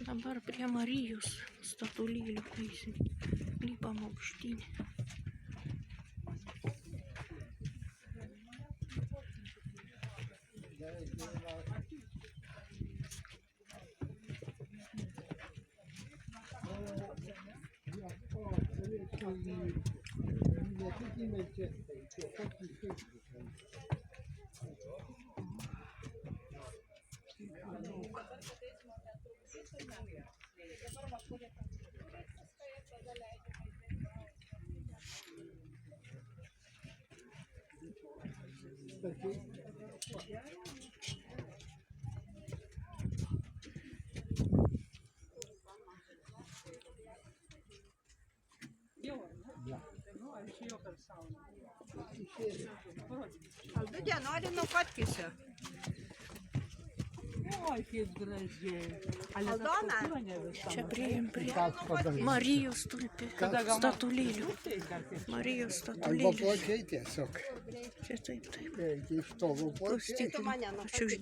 Dabar prie Marijos statulėlių eisim. Lipam aukštyn. Aldutė nori nufotkisiu. Oi, kaip gražiai. Aldona? Čia priėjom prie Marijos statulėlių. Marijos Arba statulėlių. plačiai tiesiog. Čia taip. Iš tolo plačiai. Klausykim, aš